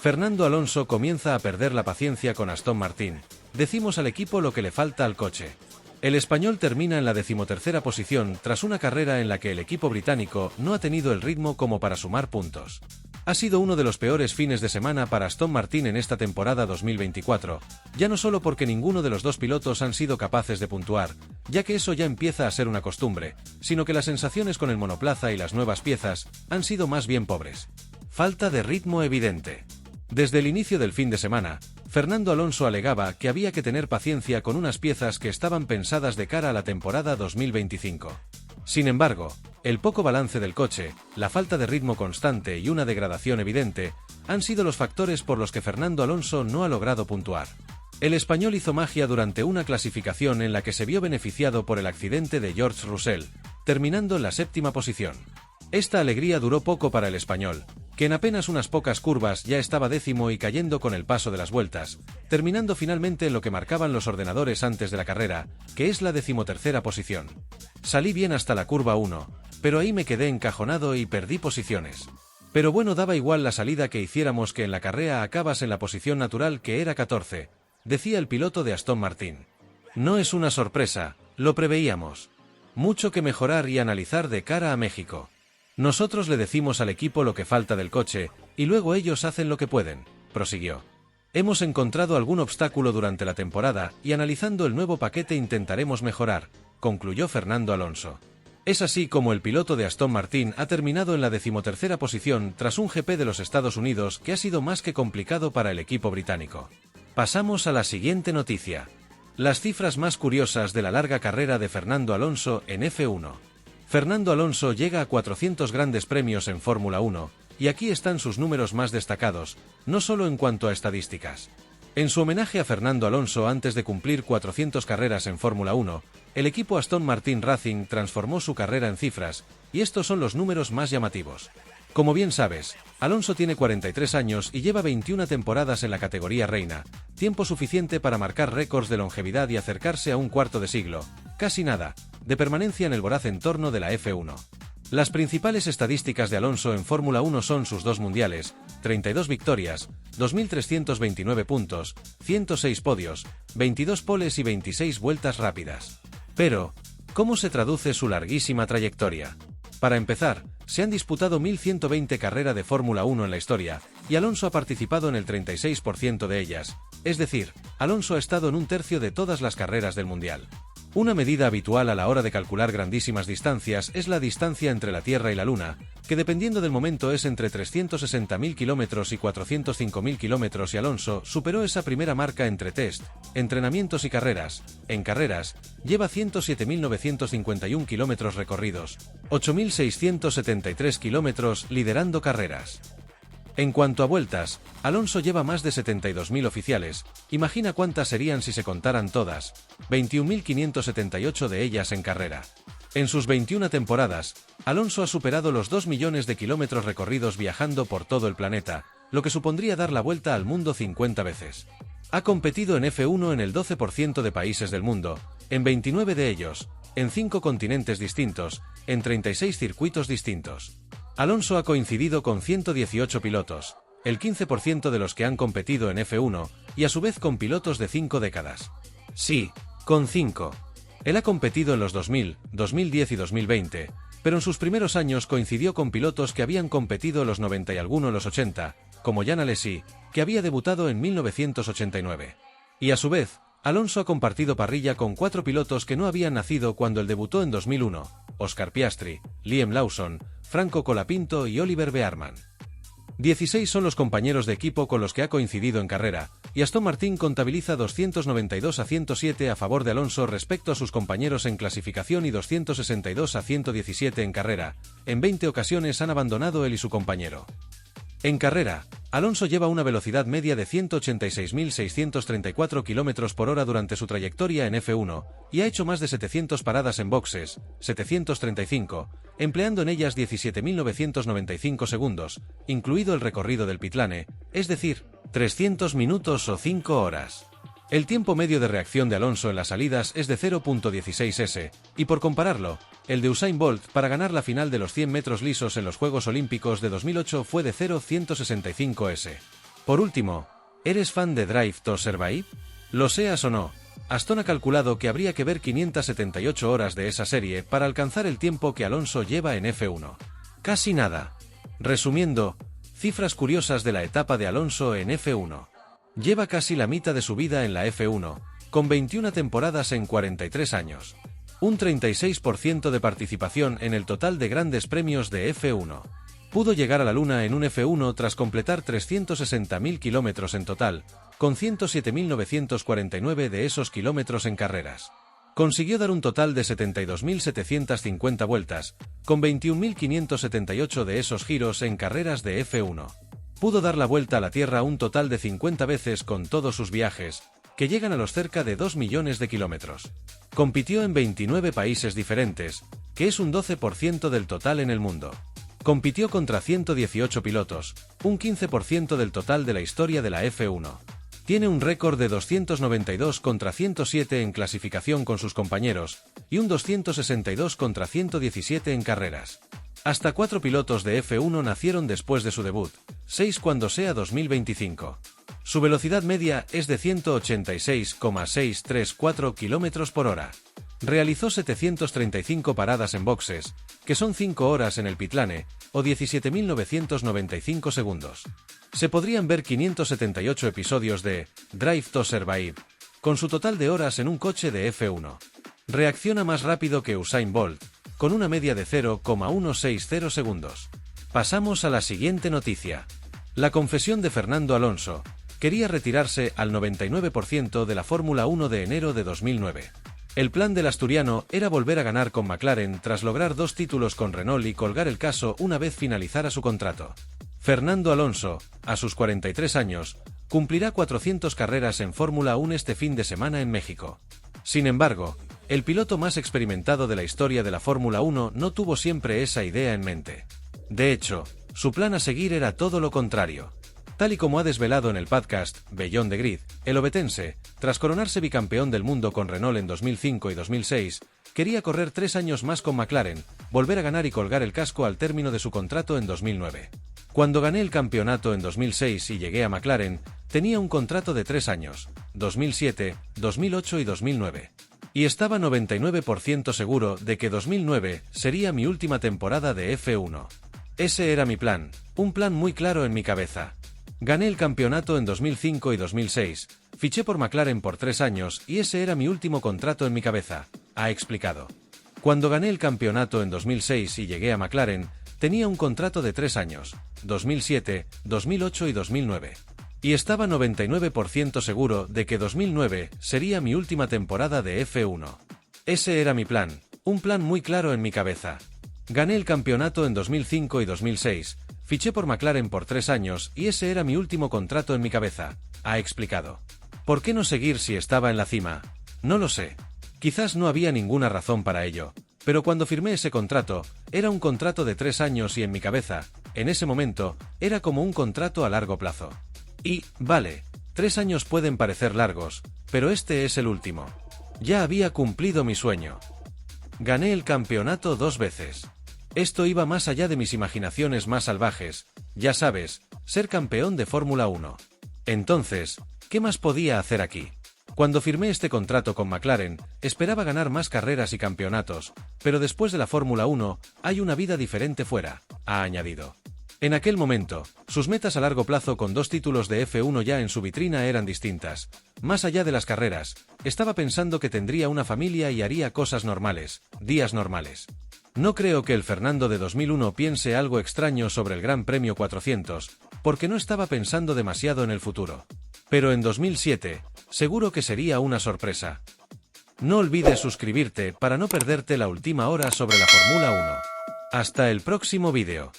Fernando Alonso comienza a perder la paciencia con Aston Martin. Decimos al equipo lo que le falta al coche. El español termina en la 13ª posición tras una carrera en la que el equipo británico no ha tenido el ritmo como para sumar puntos. Ha sido uno de los peores fines de semana para Aston Martin en esta temporada 2024, ya no solo porque ninguno de los dos pilotos han sido capaces de puntuar, ya que eso ya empieza a ser una costumbre, sino que las sensaciones con el monoplaza y las nuevas piezas han sido más bien pobres. Falta de ritmo evidente. Desde el inicio del fin de semana, Fernando Alonso alegaba que había que tener paciencia con unas piezas que estaban pensadas de cara a la temporada 2025. Sin embargo, el poco balance del coche, la falta de ritmo constante y una degradación evidente han sido los factores por los que Fernando Alonso no ha logrado puntuar. El español hizo magia durante una clasificación en la que se vio beneficiado por el accidente de George Russell, terminando en la 7ª posición. Esta alegría duró poco para el español, que en apenas unas pocas curvas ya estaba 10º y cayendo con el paso de las vueltas, terminando finalmente en lo que marcaban los ordenadores antes de la carrera, que es la 13ª posición. Salí bien hasta la curva 1, pero ahí me quedé encajonado y perdí posiciones. Pero bueno, daba igual la salida que hiciéramos, que en la carrera acabas en la posición natural, que era 14, decía el piloto de Aston Martin. No es una sorpresa, lo preveíamos. Mucho que mejorar y analizar de cara a México. Nosotros le decimos al equipo lo que falta del coche, y luego ellos hacen lo que pueden, prosiguió. Hemos encontrado algún obstáculo durante la temporada y analizando el nuevo paquete intentaremos mejorar, concluyó Fernando Alonso. Es así como el piloto de Aston Martin ha terminado en la 13ª posición tras un GP de los Estados Unidos que ha sido más que complicado para el equipo británico. Pasamos a la siguiente noticia. Las cifras más curiosas de la larga carrera de Fernando Alonso en F1. Fernando Alonso llega a 400 grandes premios en Fórmula 1, y aquí están sus números más destacados, no solo en cuanto a estadísticas. En su homenaje a Fernando Alonso antes de cumplir 400 carreras en Fórmula 1, el equipo Aston Martin Racing transformó su carrera en cifras, y estos son los números más llamativos. Como bien sabes, Alonso tiene 43 años y lleva 21 temporadas en la categoría reina, tiempo suficiente para marcar récords de longevidad y acercarse a un cuarto de siglo, casi nada, de permanencia en el voraz entorno de la F1. Las principales estadísticas de Alonso en Fórmula 1 son sus 2 mundiales, 32 victorias, 2.329 puntos, 106 podios, 22 poles y 26 vueltas rápidas. Pero, ¿cómo se traduce su larguísima trayectoria? Para empezar, se han disputado 1.120 carreras de Fórmula 1 en la historia, y Alonso ha participado en el 36% de ellas, es decir, Alonso ha estado en un tercio de todas las carreras del mundial. Una medida habitual a la hora de calcular grandísimas distancias es la distancia entre la Tierra y la Luna, que dependiendo del momento es entre 360.000 kilómetros y 405.000 kilómetros, y Alonso superó esa primera marca entre test, entrenamientos y carreras. En carreras, lleva 107.951 kilómetros recorridos, 8.673 kilómetros liderando carreras. En cuanto a vueltas, Alonso lleva más de 72.000 oficiales, imagina cuántas serían si se contaran todas, 21.578 de ellas en carrera. En sus 21 temporadas, Alonso ha superado los 2 millones de kilómetros recorridos viajando por todo el planeta, lo que supondría dar la vuelta al mundo 50 veces. Ha competido en F1 en el 12% de países del mundo, en 29 de ellos, en 5 continentes distintos, en 36 circuitos distintos. Alonso ha coincidido con 118 pilotos, el 15% de los que han competido en F1, y a su vez con pilotos de 5 décadas. Sí, con 5. Él ha competido en los 2000, 2010 y 2020, pero en sus primeros años coincidió con pilotos que habían competido en los 90 y alguno en los 80, como Jean Alesi, que había debutado en 1989. Y a su vez, Alonso ha compartido parrilla con 4 pilotos que no habían nacido cuando él debutó en 2001, Oscar Piastri, Liam Lawson, Franco Colapinto y Oliver Bearman. 16 son los compañeros de equipo con los que ha coincidido en carrera, y Aston Martin contabiliza 292 a 107 a favor de Alonso respecto a sus compañeros en clasificación y 262 a 117 en carrera. En 20 ocasiones han abandonado él y su compañero. En carrera, Alonso lleva una velocidad media de 186.634 km por hora durante su trayectoria en F1, y ha hecho más de 700 paradas en boxes, 735, empleando en ellas 17.995 segundos, incluido el recorrido del pitlane, es decir, 300 minutos o 5 horas. El tiempo medio de reacción de Alonso en las salidas es de 0.16 s, y por compararlo, el de Usain Bolt para ganar la final de los 100 metros lisos en los Juegos Olímpicos de 2008 fue de 0.165 s. Por último, ¿eres fan de Drive to Survive? Lo seas o no, Aston ha calculado que habría que ver 578 horas de esa serie para alcanzar el tiempo que Alonso lleva en F1. Casi nada. Resumiendo, cifras curiosas de la etapa de Alonso en F1. Lleva casi la mitad de su vida en la F1, con 21 temporadas en 43 años. Un 36% de participación en el total de grandes premios de F1. Pudo llegar a la Luna en un F1 tras completar 360.000 kilómetros en total, con 107.949 de esos kilómetros en carreras. Consiguió dar un total de 72.750 vueltas, con 21.578 de esos giros en carreras de F1. Pudo dar la vuelta a la Tierra un total de 50 veces con todos sus viajes, que llegan a los cerca de 2 millones de kilómetros. Compitió en 29 países diferentes, que es un 12% del total en el mundo. Compitió contra 118 pilotos, un 15% del total de la historia de la F1. Tiene un récord de 292 contra 107 en clasificación con sus compañeros, y un 262 contra 117 en carreras. Hasta 4 pilotos de F1 nacieron después de su debut, 6 cuando sea 2025. Su velocidad media es de 186,634 km por hora. Realizó 735 paradas en boxes, que son 5 horas en el pitlane, o 17.995 segundos. Se podrían ver 578 episodios de Drive to Survive, con su total de horas en un coche de F1. Reacciona más rápido que Usain Bolt, con una media de 0,160 segundos. Pasamos a la siguiente noticia. La confesión de Fernando Alonso. Quería retirarse al 99% de la Fórmula 1 de enero de 2009. El plan del asturiano era volver a ganar con McLaren tras lograr 2 títulos con Renault y colgar el caso una vez finalizara su contrato. Fernando Alonso, a sus 43 años, cumplirá 400 carreras en Fórmula 1 este fin de semana en México. Sin embargo, el piloto más experimentado de la historia de la Fórmula 1 no tuvo siempre esa idea en mente. De hecho, su plan a seguir era todo lo contrario. Tal y como ha desvelado en el podcast Beyond the Grid, el ovetense, tras coronarse bicampeón del mundo con Renault en 2005 y 2006, quería correr 3 años más con McLaren, volver a ganar y colgar el casco al término de su contrato en 2009. Cuando gané el campeonato en 2006 y llegué a McLaren, tenía un contrato de 3 años, 2007, 2008 y 2009. Y estaba 99% seguro de que 2009 sería mi última temporada de F1. Ese era mi plan, un plan muy claro en mi cabeza. Gané el campeonato en 2005 y 2006, fiché por McLaren por 3 años y ese era mi último contrato en mi cabeza, ha explicado. Cuando gané el campeonato en 2006 y llegué a McLaren, tenía un contrato de 3 años, 2007, 2008 y 2009. Y estaba 99% seguro de que 2009 sería mi última temporada de F1. Ese era mi plan, un plan muy claro en mi cabeza. Gané el campeonato en 2005 y 2006, fiché por McLaren por 3 años y ese era mi último contrato en mi cabeza, ha explicado. ¿Por qué no seguir si estaba en la cima? No lo sé. Quizás no había ninguna razón para ello, pero cuando firmé ese contrato, era un contrato de 3 años y en mi cabeza, en ese momento, era como un contrato a largo plazo. Y, vale, 3 años pueden parecer largos, pero este es el último. Ya había cumplido mi sueño. Gané el campeonato 2 veces. Esto iba más allá de mis imaginaciones más salvajes, ya sabes, ser campeón de Fórmula 1. Entonces, ¿qué más podía hacer aquí? Cuando firmé este contrato con McLaren, esperaba ganar más carreras y campeonatos, pero después de la Fórmula 1, hay una vida diferente fuera, ha añadido. En aquel momento, sus metas a largo plazo con 2 títulos de F1 ya en su vitrina eran distintas. Más allá de las carreras, estaba pensando que tendría una familia y haría cosas normales, días normales. No creo que el Fernando de 2001 piense algo extraño sobre el Gran Premio 400, porque no estaba pensando demasiado en el futuro. Pero en 2007, seguro que sería una sorpresa. No olvides suscribirte para no perderte la última hora sobre la Fórmula 1. Hasta el próximo vídeo.